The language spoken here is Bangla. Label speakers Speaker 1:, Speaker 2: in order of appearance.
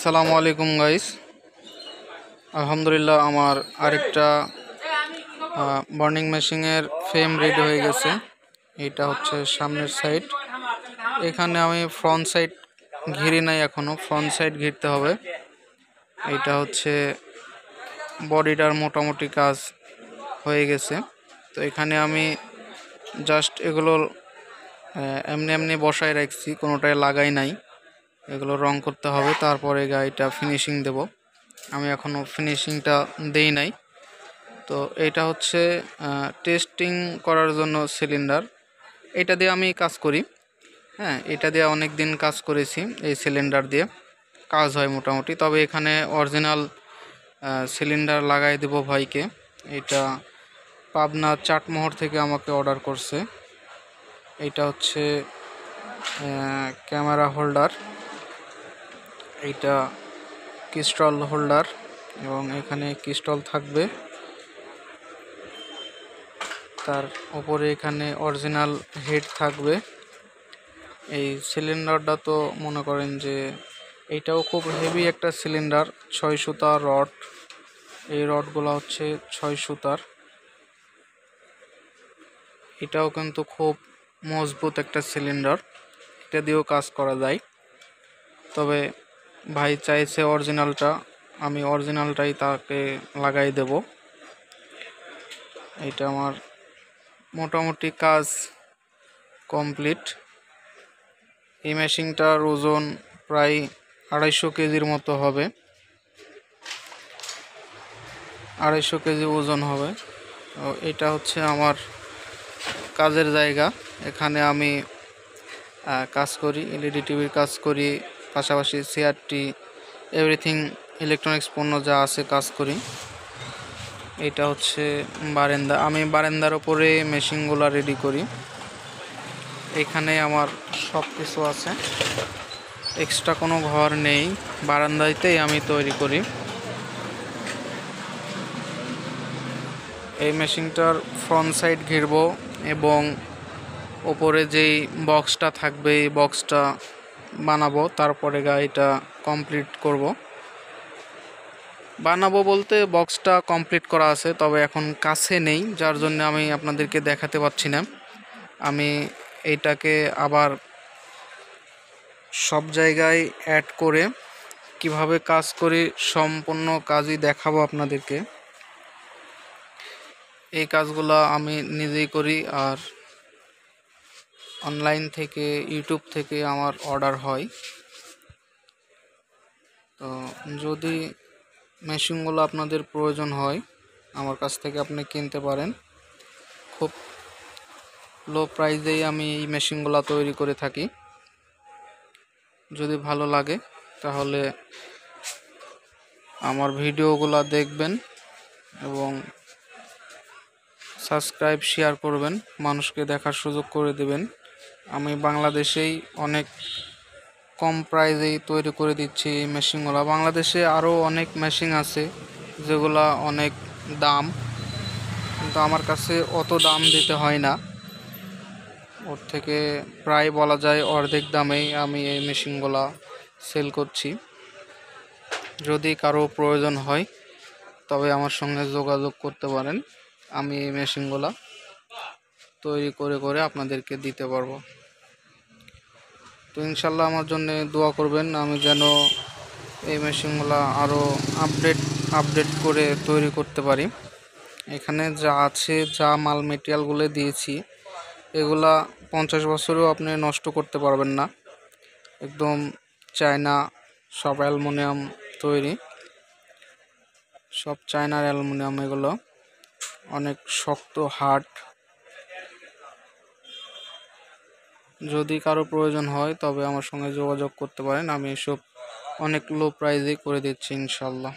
Speaker 1: আসসালামু আলাইকুম গাইস। আলহামদুলিল্লাহ আমার আরেকটা বার্নিং মেশিনের ফ্রেম রেডি হয়ে গেছে। এটা হচ্ছে সামনের সাইড। এখানে আমি ফ্রন্ট সাইড ঘিরি নাই, এখনো ফ্রন্ট সাইড ঘিরতে হবে। এটা হচ্ছে বডিটার মোটামুটি কাজ হয়ে গেছে। তো এখানে আমি জাস্ট এগুলো এমনি এমনি বসায় রাখছি, কোনোটায় লাগাই নাই। এগুলো রং করতে হবে, তারপরে গাড়িটা ফিনিশিং দেব। আমি এখনও ফিনিশিংটা দেই নাই। তো এটা হচ্ছে টেস্টিং করার জন্য সিলিন্ডার। এটা দিয়ে আমি কাজ করি, হ্যাঁ, এটা দিয়ে অনেক দিন কাজ করেছি। এই সিলিন্ডার দিয়ে কাজ হয় মোটামুটি। তবে এখানে অরিজিনাল সিলিন্ডার লাগাই দেব ভাইকে। এটা পাবনা চাটমোহর থেকে আমাকে অর্ডার করছে। এটা হচ্ছে ক্যামেরা হোল্ডার, এইটা ক্রিস্টাল হোল্ডার, এবং এখানে ক্রিস্টাল থাকবে। তার উপরে এখানে অরিজিনাল হেড থাকবে। এই সিলিন্ডারটা তো মনে করেন যে এইটাও খুব হেভি একটা সিলিন্ডার, 6 সুতার রড। এই রডগুলো হচ্ছে 6 সুতার। এটাও কিন্তু খুব মজবুত একটা সিলিন্ডার, এটা দিয়েও কাজ করা যায়। তবে ভাই চাইছে অরিজিনালটা, আমি অরিজিনালটাই তাকে লাগাই দেব। এটা আমার মোটামুটি কাজ কমপ্লিট। এই মেশিনটার ওজন প্রায় 250 কেজির মতো হবে, 250 কেজি ওজন হবে। এটা হচ্ছে আমার কাজের জায়গা। এখানে আমি কাজ করি, এলইডি টিভির কাজ করি, পাশাপাশি সিআরটি এভরিথিং ইলেকট্রনিক্স পণ্য যা আছে কাজ করি। এটা হচ্ছে বারান্দা, আমি বারান্দার ওপরে মেশিনগুলো রেডি করি। এখানে আমার সব কিছু আছে, এক্সট্রা কোনো ঘর নেই, বারান্দাতেই আমি তৈরি করি। এই মেশিনটার ফ্রন্ট সাইড ঘিরব এবং ওপরে যেই বক্সটা থাকবে এই বক্সটা বানাবো, তারপরে গাড়িটা কমপ্লিট করব। বানাবো বলতে বক্সটা কমপ্লিট করা আছে, তবে এখন কাছে নেই, যার জন্য আমি আপনাদেরকে দেখাতে পাচ্ছি না। আমি এইটাকে আবার সব জায়গায় অ্যাড করে কিভাবে কাজ করি সম্পূর্ণ কাজই দেখাবো আপনাদেরকে। এই কাজগুলো আমি নিজেই করি, আর অনলাইন থেকে ইউটিউব থেকে আমার অর্ডার হয়। তো যদি মেশিনগুলো আপনাদের প্রয়োজন হয় আমার কাছ থেকে আপনি কিনতে পারেন। খুব লো প্রাইসেই আমি এই মেশিনগুলো তৈরি করে থাকি। যদি ভালো লাগে তাহলে আমার ভিডিওগুলো দেখবেন এবং সাবস্ক্রাইব শেয়ার করবেন, মানুষকে দেখার সুযোগ করে দেবেন। আমি বাংলাদেশেই অনেক কম প্রাইসেই তৈরি করে দিচ্ছি এই মেশিনগুলো। বাংলাদেশে আরও অনেক মেশিন আছে যেগুলো অনেক দাম, কিন্তু আমার কাছে অত দাম দিতে হয় না। ওর থেকে প্রায় বলা যায় অর্ধেক দামেই আমি এই মেশিনগুলো সেল করছি। যদি কারো প্রয়োজন হয় তবে আমার সঙ্গে যোগাযোগ করতে পারেন, আমি এই মেশিনগুলো তৈরি করে করে আপনাদেরকে দিতে পারবো। তো ইনশাল্লাহ আমার জন্য দোয়া করবেন, আমি যেন এই মেশিনগুলো আরও আপডেট করে তৈরি করতে পারি। এখানে যা আছে, যা মাল মেটেরিয়ালগুলো দিয়েছি, এগুলা 50 বছরেও আপনি নষ্ট করতে পারবেন না। একদম চায়না, সব অ্যালুমিনিয়াম তৈরি, সব চায়নার অ্যালুমিনিয়াম। এগুলো অনেক শক্ত, হার্ড। যদি কারো প্রয়োজন হয় তবে আমার সঙ্গে যোগাযোগ করতে পারেন, আমি এসব অনেক লো প্রাইসে করে দিচ্ছি ইনশাল্লাহ।